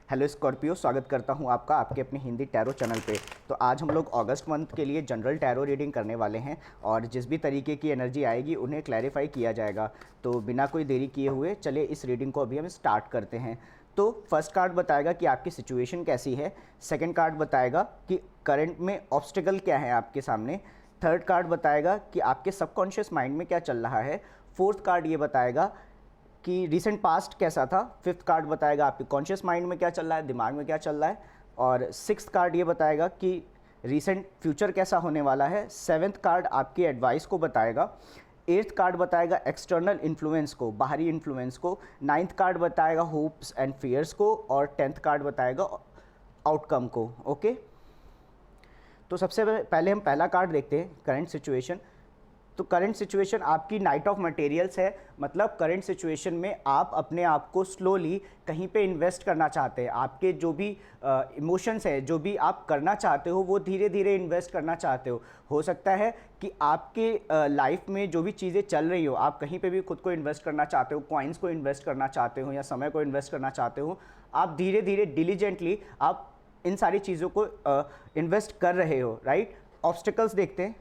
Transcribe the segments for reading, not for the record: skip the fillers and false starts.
Hello Scorpio, स्वागत करता हूं आपका आपके अपने हिंदी टैरो चैनल पे। तो आज हम लोग अगस्त मंथ के लिए जनरल टैरो रीडिंग करने वाले हैं और जिस भी तरीके की एनर्जी आएगी उन्हें क्लैरिफाई किया जाएगा। तो बिना कोई देरी किए हुए चलिए इस रीडिंग को अभी हम स्टार्ट करते हैं। तो फर्स्ट कार्ड बताएगा कि आपकी सिचुएशन कैसी है। सेकेंड कार्ड बताएगा कि करंट में ऑब्स्टिकल क्या है आपके सामने। थर्ड कार्ड बताएगा कि आपके सबकॉन्शियस माइंड में क्या चल रहा है। फोर्थ कार्ड ये बताएगा कि रिसेंट पास्ट कैसा था। फिफ्थ कार्ड बताएगा आपके कॉन्शियस माइंड में क्या चल रहा है, दिमाग में क्या चल रहा है। और सिक्स्थ कार्ड ये बताएगा कि रिसेंट फ्यूचर कैसा होने वाला है। सेवेंथ कार्ड आपकी एडवाइस को बताएगा। एट्थ कार्ड बताएगा एक्सटर्नल इन्फ्लुएंस को, बाहरी इन्फ्लुएंस को। नाइन्थ कार्ड बताएगा होप्स एंड फियर्स को और टेंथ कार्ड बताएगा आउटकम को। ओके, तो सबसे पहले हम पहला कार्ड देखते हैं, करंट सिचुएशन। तो करंट सिचुएशन आपकी नाइट ऑफ मटेरियल्स है, मतलब करंट सिचुएशन में आप अपने आप को स्लोली कहीं पे इन्वेस्ट करना चाहते हैं। आपके जो भी इमोशंस है, जो भी आप करना चाहते हो, वो धीरे धीरे इन्वेस्ट करना चाहते हो सकता है कि आपके लाइफ में जो भी चीज़ें चल रही हो, आप कहीं पे भी खुद को इन्वेस्ट करना चाहते हो, कॉइन्स को इन्वेस्ट करना चाहते हो या समय को इन्वेस्ट करना चाहते हो। आप धीरे धीरे डिलीजेंटली आप इन सारी चीज़ों को इन्वेस्ट कर रहे हो, राइट। ऑब्स्टिकल्स देखते हैं,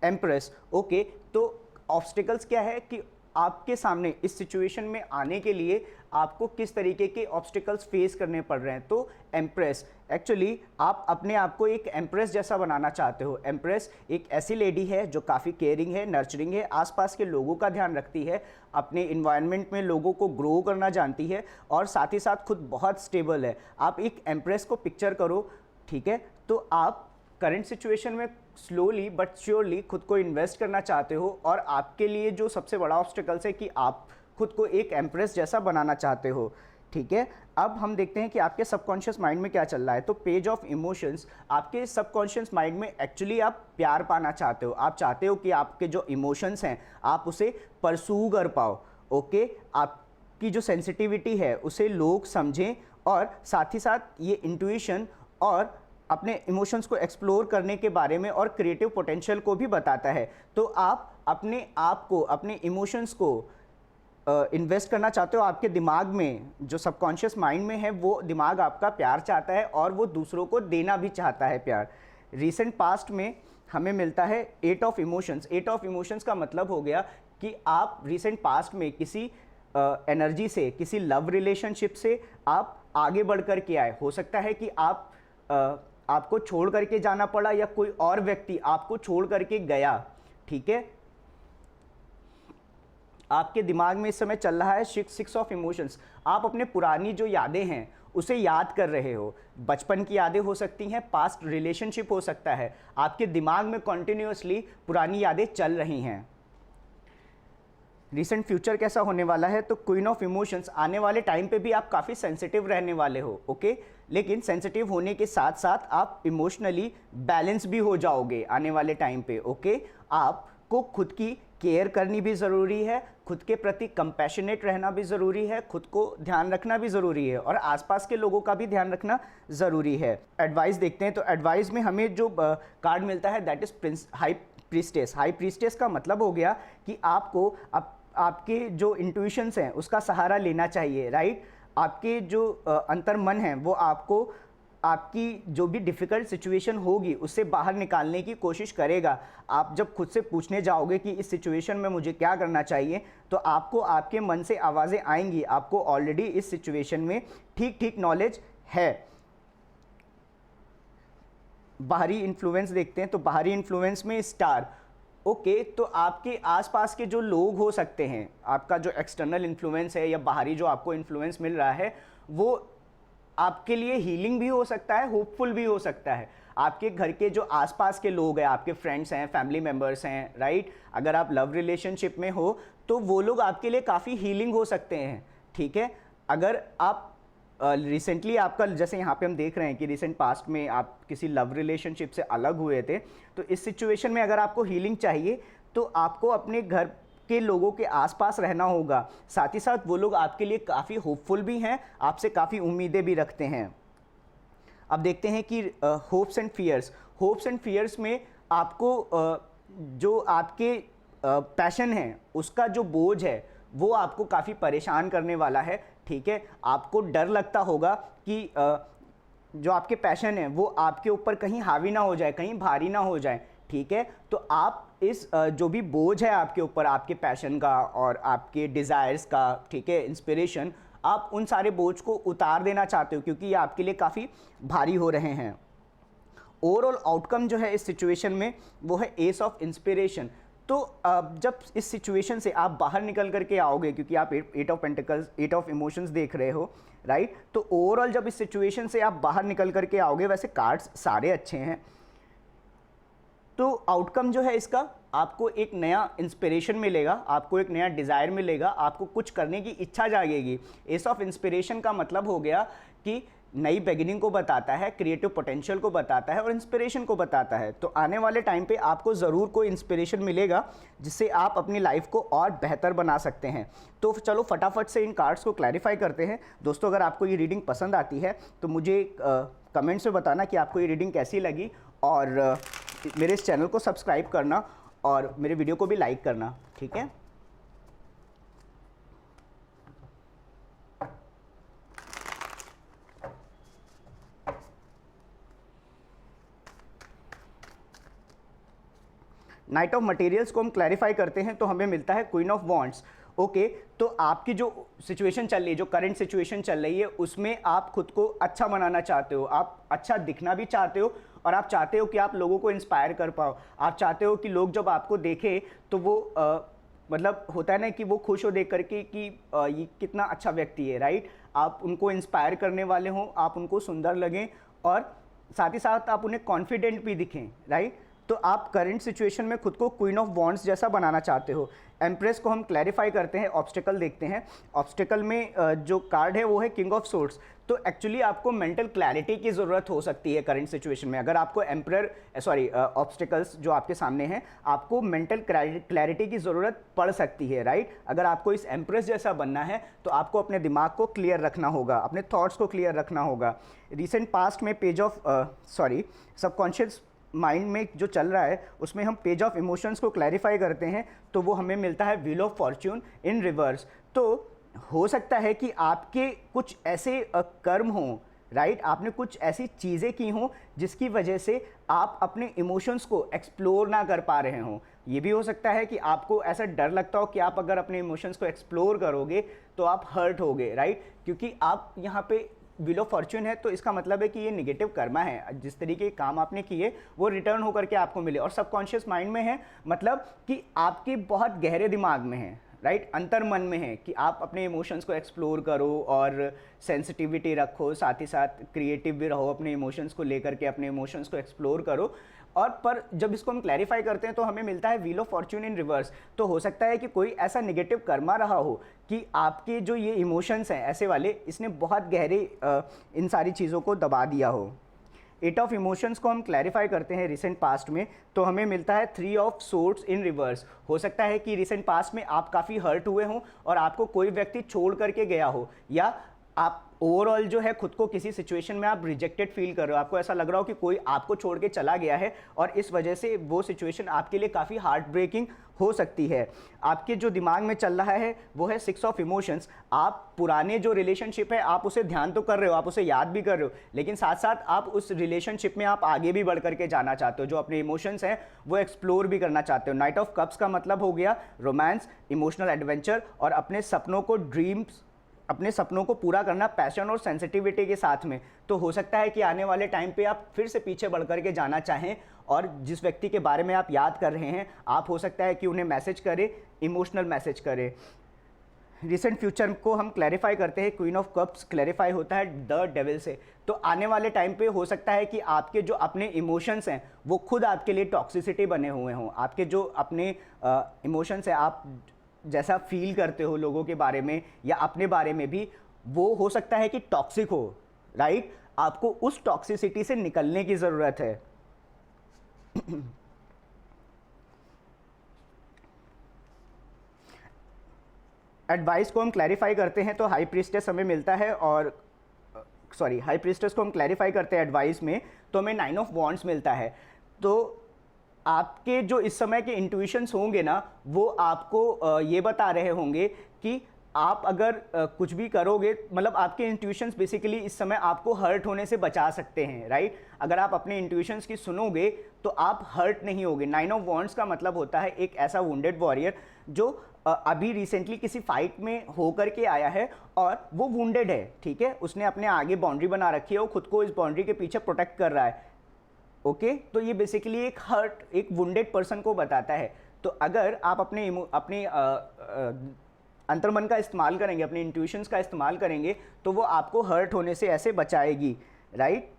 एम्प्रेस। ओके, तो ऑब्स्टिकल्स क्या है कि आपके सामने इस सिचुएशन में आने के लिए आपको किस तरीके के ऑब्स्टिकल्स फेस करने पड़ रहे हैं। तो एम्प्रेस, एक्चुअली आप अपने आप को एक एम्प्रेस जैसा बनाना चाहते हो। एम्प्रेस एक ऐसी लेडी है जो काफ़ी केयरिंग है, नर्चरिंग है, आसपास के लोगों का ध्यान रखती है, अपने इन्वायरमेंट में लोगों को ग्रो करना जानती है और साथ ही साथ खुद बहुत स्टेबल है। आप एक एम्प्रेस को पिक्चर करो, ठीक है। तो आप करंट सिचुएशन में स्लोली बट श्योरली खुद को इन्वेस्ट करना चाहते हो और आपके लिए जो सबसे बड़ा ऑब्स्टिकल्स है कि आप खुद को एक एम्प्रेस जैसा बनाना चाहते हो, ठीक है। अब हम देखते हैं कि आपके सबकॉन्शियस माइंड में क्या चल रहा है। तो पेज ऑफ इमोशंस, आपके सबकॉन्शियस माइंड में एक्चुअली आप प्यार पाना चाहते हो। आप चाहते हो कि आपके जो इमोशंस हैं आप उसे परसू कर पाओ। ओके, आपकी जो सेंसिटिविटी है उसे लोग समझें और साथ ही साथ ये इंट्यूशन और अपने इमोशंस को एक्सप्लोर करने के बारे में और क्रिएटिव पोटेंशियल को भी बताता है। तो आप अपने आप को, अपने इमोशंस को इन्वेस्ट करना चाहते हो। आपके दिमाग में जो सबकॉन्शियस माइंड में है वो दिमाग आपका प्यार चाहता है और वो दूसरों को देना भी चाहता है प्यार। रिसेंट पास्ट में हमें मिलता है eight of emotions. Eight of emotions का मतलब हो गया कि आप रिसेंट पास्ट में किसी एनर्जी से, किसी लव रिलेशनशिप से आप आगे बढ़ कर के आए। हो सकता है कि आपको छोड़ करके जाना पड़ा या कोई और व्यक्ति आपको छोड़ करके गया, ठीक है। आपके दिमाग में इस समय चल रहा है सिक्स ऑफ इमोशंस। आप अपने पुरानी जो यादें हैं उसे याद कर रहे हो। बचपन की यादें हो सकती हैं, पास्ट रिलेशनशिप हो सकता है, आपके दिमाग में कॉन्टिन्यूसली पुरानी यादें चल रही हैं। रिसेंट फ्यूचर कैसा होने वाला है। तो क्वीन ऑफ इमोशंस, आने वाले टाइम पे भी आप काफ़ी सेंसिटिव रहने वाले हो, ओके। लेकिन सेंसिटिव होने के साथ साथ आप इमोशनली बैलेंस भी हो जाओगे आने वाले टाइम पे, ओके। आपको खुद की केयर करनी भी ज़रूरी है, खुद के प्रति कंपैशनेट रहना भी ज़रूरी है, खुद को ध्यान रखना भी ज़रूरी है और आसपास के लोगों का भी ध्यान रखना ज़रूरी है। एडवाइस देखते हैं। तो एडवाइस में हमें जो कार्ड मिलता है that is high priestess. High priestess का मतलब हो गया कि आपको आपके जो इंट्यूशंस हैं उसका सहारा लेना चाहिए, राइट। आपके जो अंतर मन है वो आपको आपकी जो भी डिफ़िकल्ट सिचुएशन होगी उससे बाहर निकालने की कोशिश करेगा। आप जब खुद से पूछने जाओगे कि इस सिचुएशन में मुझे क्या करना चाहिए, तो आपको आपके मन से आवाज़ें आएंगी। आपको ऑलरेडी इस सिचुएशन में ठीक ठीक नॉलेज है। बाहरी इन्फ्लुएंस देखते हैं। तो बाहरी इन्फ्लुएंस में स्टार, ओके। तो आपके आसपास के जो लोग हो सकते हैं, आपका जो एक्सटर्नल इन्फ्लुएंस है या बाहरी जो आपको इन्फ्लुएंस मिल रहा है वो आपके लिए हीलिंग भी हो सकता है, होपफुल भी हो सकता है। आपके घर के जो आसपास के लोग हैं, आपके फ्रेंड्स हैं, फैमिली मेम्बर्स हैं, राइट। अगर आप लव रिलेशनशिप में हो तो वो लोग आपके लिए काफ़ी हीलिंग हो सकते हैं, ठीक है। अगर आप रिसेंटली आपका, जैसे यहाँ पे हम देख रहे हैं कि रिसेंट पास्ट में आप किसी लव रिलेशनशिप से अलग हुए थे, तो इस सिचुएशन में अगर आपको हीलिंग चाहिए तो आपको अपने घर के लोगों के आसपास रहना होगा। साथ ही साथ वो लोग आपके लिए काफ़ी होपफुल भी हैं, आपसे काफ़ी उम्मीदें भी रखते हैं। अब देखते हैं कि hopes and fears. Hopes and fears में आपको जो आपके पैशन है उसका जो बोझ है वो आपको काफ़ी परेशान करने वाला है। ठीक है, आपको डर लगता होगा कि जो आपके पैशन है वो आपके ऊपर कहीं हावी ना हो जाए, कहीं भारी ना हो जाए, ठीक है। तो आप इस जो भी बोझ है आपके ऊपर, आपके पैशन का और आपके डिज़ायर्स का, ठीक है, इंस्पिरेशन, आप उन सारे बोझ को उतार देना चाहते हो क्योंकि ये आपके लिए काफ़ी भारी हो रहे हैं। ओवरऑल आउटकम जो है इस सिचुएशन में वो है एस ऑफ इंस्पिरेशन। तो जब इस सिचुएशन से आप बाहर निकल करके आओगे, क्योंकि आप eight of pentacles, eight of emotions देख रहे हो, राइट, तो ओवरऑल जब इस सिचुएशन से आप बाहर निकल करके आओगे, वैसे कार्ड्स सारे अच्छे हैं, तो आउटकम जो है इसका, आपको एक नया इंस्पिरेशन मिलेगा, आपको एक नया डिज़ायर मिलेगा, आपको कुछ करने की इच्छा जागेगी। एस ऑफ इंस्पिरेशन का मतलब हो गया कि नई बिगिनिंग को बताता है, क्रिएटिव पोटेंशियल को बताता है और इंस्पिरेशन को बताता है। तो आने वाले टाइम पे आपको ज़रूर कोई इंस्पिरेशन मिलेगा जिससे आप अपनी लाइफ को और बेहतर बना सकते हैं। तो चलो फटाफट से इन कार्ड्स को क्लैरिफाई करते हैं। दोस्तों, अगर आपको ये रीडिंग पसंद आती है तो मुझे कमेंट्स में बताना कि आपको ये रीडिंग कैसी लगी, और मेरे इस चैनल को सब्सक्राइब करना और मेरे वीडियो को भी लाइक करना, ठीक है। नाइट ऑफ मटेरियल्स को हम क्लैरिफाई करते हैं तो हमें मिलता है क्वीन ऑफ वॉन्ड्स। ओके, तो आपकी जो सिचुएशन चल रही है, जो करंट सिचुएशन चल रही है, उसमें आप खुद को अच्छा बनाना चाहते हो, आप अच्छा दिखना भी चाहते हो, और आप चाहते हो कि आप लोगों को इंस्पायर कर पाओ। आप चाहते हो कि लोग जब आपको देखें तो वो मतलब होता है ना कि वो खुश हो देख करके कि ये कितना अच्छा व्यक्ति है, राइट। आप उनको इंस्पायर करने वाले हों, आप उनको सुंदर लगें और साथ ही साथ आप उन्हें कॉन्फिडेंट भी दिखें, राइट। तो आप करंट सिचुएशन में खुद को क्वीन ऑफ वॉन्ड्स जैसा बनाना चाहते हो। एम्प्रेस को हम क्लैरिफाई करते हैं, ऑब्स्टिकल देखते हैं। ऑब्स्टिकल में जो कार्ड है वो है किंग ऑफ सोर्ड्स। तो एक्चुअली आपको मेंटल क्लैरिटी की ज़रूरत हो सकती है करंट सिचुएशन में। अगर आपको ऑब्स्टिकल्स जो आपके सामने हैं, आपको मेंटल क्लैरिटी की ज़रूरत पड़ सकती है, राइट। अगर आपको इस एम्प्रेस जैसा बनना है तो आपको अपने दिमाग को क्लियर रखना होगा, अपने थॉट्स को क्लियर रखना होगा। रिसेंट पास्ट में सबकॉन्शियस माइंड में जो चल रहा है उसमें हम पेज ऑफ इमोशंस को क्लैरिफाई करते हैं तो वो हमें मिलता है wheel of Fortune in reverse. तो हो सकता है कि आपके कुछ ऐसे कर्म हों, राइट, आपने कुछ ऐसी चीज़ें की हों जिसकी वजह से आप अपने इमोशंस को एक्सप्लोर ना कर पा रहे हों। ये भी हो सकता है कि आपको ऐसा डर लगता हो कि आप अगर अपने इमोशंस को एक्सप्लोर करोगे तो आप हर्ट होगे, राइट, क्योंकि आप यहाँ पे व्हील ऑफ फॉर्च्यून है, तो इसका मतलब है कि ये नेगेटिव कर्मा है। जिस तरीके के काम आपने किए वो रिटर्न होकर के आपको मिले। और सबकॉन्शियस माइंड में है मतलब कि आपके बहुत गहरे दिमाग में है, राइट, अंतर मन में है कि आप अपने इमोशंस को एक्सप्लोर करो और सेंसिटिविटी रखो, साथ ही साथ क्रिएटिव भी रहो, अपने इमोशंस को लेकर के अपने इमोशंस को एक्सप्लोर करो। और पर जब इसको हम क्लैरिफाई करते हैं तो हमें मिलता है wheel of Fortune in reverse. तो हो सकता है कि कोई ऐसा नेगेटिव कर्मा रहा हो कि आपके जो ये इमोशंस हैं ऐसे वाले, इसने बहुत गहरे इन सारी चीज़ों को दबा दिया हो। एट ऑफ इमोशंस को हम क्लैरिफाई करते हैं रिसेंट पास्ट में तो हमें मिलता है three of swords in reverse. हो सकता है कि रिसेंट पास्ट में आप काफ़ी हर्ट हुए हों और आपको कोई व्यक्ति छोड़ करके गया हो, या आप ओवरऑल जो है खुद को किसी सिचुएशन में आप रिजेक्टेड फील कर रहे हो, आपको ऐसा लग रहा हो कि कोई आपको छोड़ के चला गया है और इस वजह से वो सिचुएशन आपके लिए काफ़ी हार्ट ब्रेकिंग हो सकती है। आपके जो दिमाग में चल रहा है वो है सिक्स ऑफ इमोशंस। आप पुराने जो रिलेशनशिप है आप उसे ध्यान तो कर रहे हो, आप उसे याद भी कर रहे हो, लेकिन साथ साथ आप उस रिलेशनशिप में आप आगे भी बढ़ करके जाना चाहते हो, जो अपने इमोशंस हैं वो एक्सप्लोर भी करना चाहते हो। नाइट ऑफ कप्स का मतलब हो गया रोमांस, इमोशनल एडवेंचर और अपने सपनों को अपने सपनों को पूरा करना पैशन और सेंसिटिविटी के साथ में। तो हो सकता है कि आने वाले टाइम पे आप फिर से पीछे बढ़ करके जाना चाहें और जिस व्यक्ति के बारे में आप याद कर रहे हैं, आप हो सकता है कि उन्हें मैसेज करें, इमोशनल मैसेज करें। रिसेंट फ्यूचर को हम क्लैरिफाई करते हैं, क्वीन ऑफ कप्स क्लैरिफाई होता है द डेविल से। तो आने वाले टाइम पे हो सकता है कि आपके जो अपने इमोशंस हैं वो खुद आपके लिए टॉक्सिसिटी बने हुए हों। आपके जो अपने इमोशंस हैं, आप जैसा फील करते हो लोगों के बारे में या अपने बारे में भी, वो हो सकता है कि टॉक्सिक हो, राइट। आपको उस टॉक्सिसिटी से निकलने की ज़रूरत है। एडवाइस को हम क्लैरिफाई करते हैं तो हाई प्रीस्टेस हमें मिलता है, और हाई प्रीस्टेस को हम क्लैरिफाई करते हैं एडवाइस में तो हमें नाइन ऑफ वॉन्ड्स मिलता है। तो आपके जो इस समय के इंट्यूशंस होंगे ना, वो आपको ये बता रहे होंगे कि आप अगर कुछ भी करोगे, मतलब आपके इंट्यूशंस बेसिकली इस समय आपको हर्ट होने से बचा सकते हैं, राइट। अगर आप अपने इंट्यूशंस की सुनोगे तो आप हर्ट नहीं होगे। 9 ऑफ वॉन्ड्स का मतलब होता है एक ऐसा वुंडेड वॉरियर जो अभी रिसेंटली किसी फाइट में होकर के आया है और वो वुंडेड है, ठीक है, उसने अपने आगे बाउंड्री बना रखी है, वो खुद को इस बाउंड्री के पीछे प्रोटेक्ट कर रहा है, ओके। तो ये बेसिकली एक हर्ट, एक वुंडेड पर्सन को बताता है। तो अगर आप अपने अंतर्मन का इस्तेमाल करेंगे, अपने इंट्यूशंस का इस्तेमाल करेंगे, तो वो आपको हर्ट होने से ऐसे बचाएगी, राइट।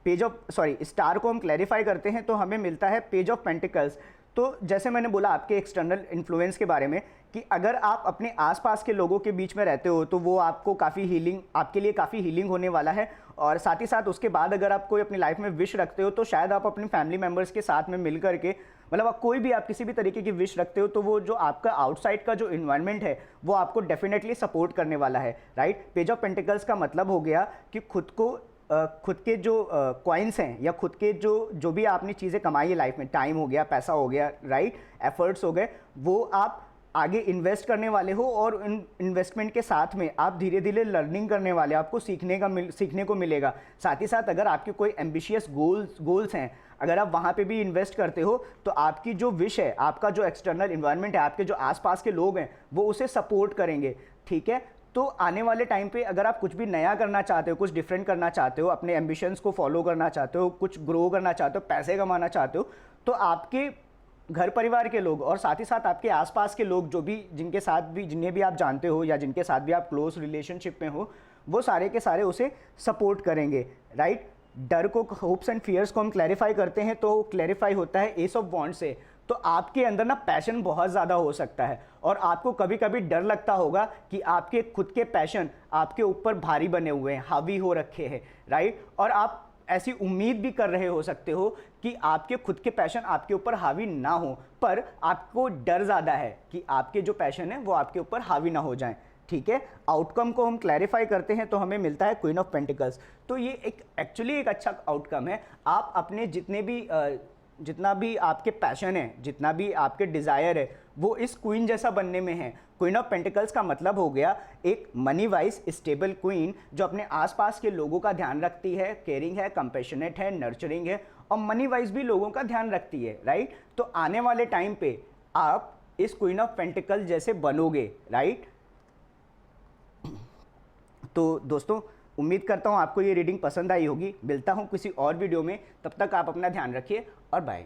पेज ऑफ स्टार को हम क्लैरिफाई करते हैं तो हमें मिलता है पेज ऑफ पेंटिकल्स। तो जैसे मैंने बोला आपके एक्सटर्नल इन्फ्लुएंस के बारे में कि अगर आप अपने आसपास के लोगों के बीच में रहते हो तो वो आपको काफ़ी हीलिंग, आपके लिए काफ़ी हीलिंग होने वाला है। और साथ ही साथ उसके बाद अगर आप कोई अपनी लाइफ में विश रखते हो तो शायद आप अपनी फैमिली मेम्बर्स के साथ में मिल करके, मतलब आप कोई भी, आप किसी भी तरीके की विश रखते हो तो वो जो आपका आउटसाइड का जो इन्वायरमेंट है वो आपको डेफिनेटली सपोर्ट करने वाला है, राइट। पेज ऑफ पेंटिकल्स का मतलब हो गया कि खुद के जो कॉइन्स हैं या खुद के जो भी आपने चीज़ें कमाई है लाइफ में, टाइम हो गया, पैसा हो गया, राइट, एफर्ट्स हो गए, वो आप आगे इन्वेस्ट करने वाले हो और उन इन्वेस्टमेंट के साथ में आप धीरे धीरे लर्निंग करने वाले, आपको सीखने को मिलेगा। साथ ही साथ अगर आपके कोई एम्बिशियस गोल्स हैं, अगर आप वहाँ पे भी इन्वेस्ट करते हो तो आपकी जो विश है, आपका जो एक्सटर्नल इन्वायरमेंट है, आपके जो आसपास के लोग हैं वो उसे सपोर्ट करेंगे, ठीक है। तो आने वाले टाइम पे अगर आप कुछ भी नया करना चाहते हो, कुछ डिफरेंट करना चाहते हो, अपने एम्बिशंस को फॉलो करना चाहते हो, कुछ ग्रो करना चाहते हो, पैसे कमाना चाहते हो, तो आपके घर परिवार के लोग और साथ ही साथ आपके आसपास के लोग, जो भी जिन्हें भी आप जानते हो या जिनके साथ भी आप क्लोज रिलेशनशिप में हो, वो सारे के सारे उसे सपोर्ट करेंगे, राइट। डर को, होप्स एंड फियर्स को हम क्लैरिफाई करते हैं तो क्लैरिफाई होता है एस ऑफ वॉन्ड से। तो आपके अंदर ना पैशन बहुत ज़्यादा हो सकता है और आपको कभी कभी डर लगता होगा कि आपके खुद के पैशन आपके ऊपर भारी बने हुए हैं, हावी हो रखे हैं, राइट। और आप ऐसी उम्मीद भी कर रहे हो सकते हो कि आपके खुद के पैशन आपके ऊपर हावी ना हो, पर आपको डर ज़्यादा है कि आपके जो पैशन है वो आपके ऊपर हावी ना हो जाएं, ठीक है। आउटकम को हम क्लैरिफाई करते हैं तो हमें मिलता है क्वीन ऑफ पेंटिकल्स। तो ये एक्चुअली एक अच्छा आउटकम है। आप अपने जितना भी आपके पैशन है, जितना भी आपके डिज़ायर है, वो इस क्वीन जैसा बनने में है। क्वीन ऑफ पेंटिकल्स का मतलब हो गया एक मनी वाइज स्टेबल क्वीन जो अपने आसपास के लोगों का ध्यान रखती है, केयरिंग है, कंपैशनेट है, नर्चरिंग है और मनी वाइज भी लोगों का ध्यान रखती है, राइट। तो आने वाले टाइम पे आप इस क्वीन ऑफ पेंटिकल जैसे बनोगे, राइट। तो दोस्तों, उम्मीद करता हूँ आपको ये रीडिंग पसंद आई होगी। मिलता हूँ किसी और वीडियो में, तब तक आप अपना ध्यान रखिए और बाय।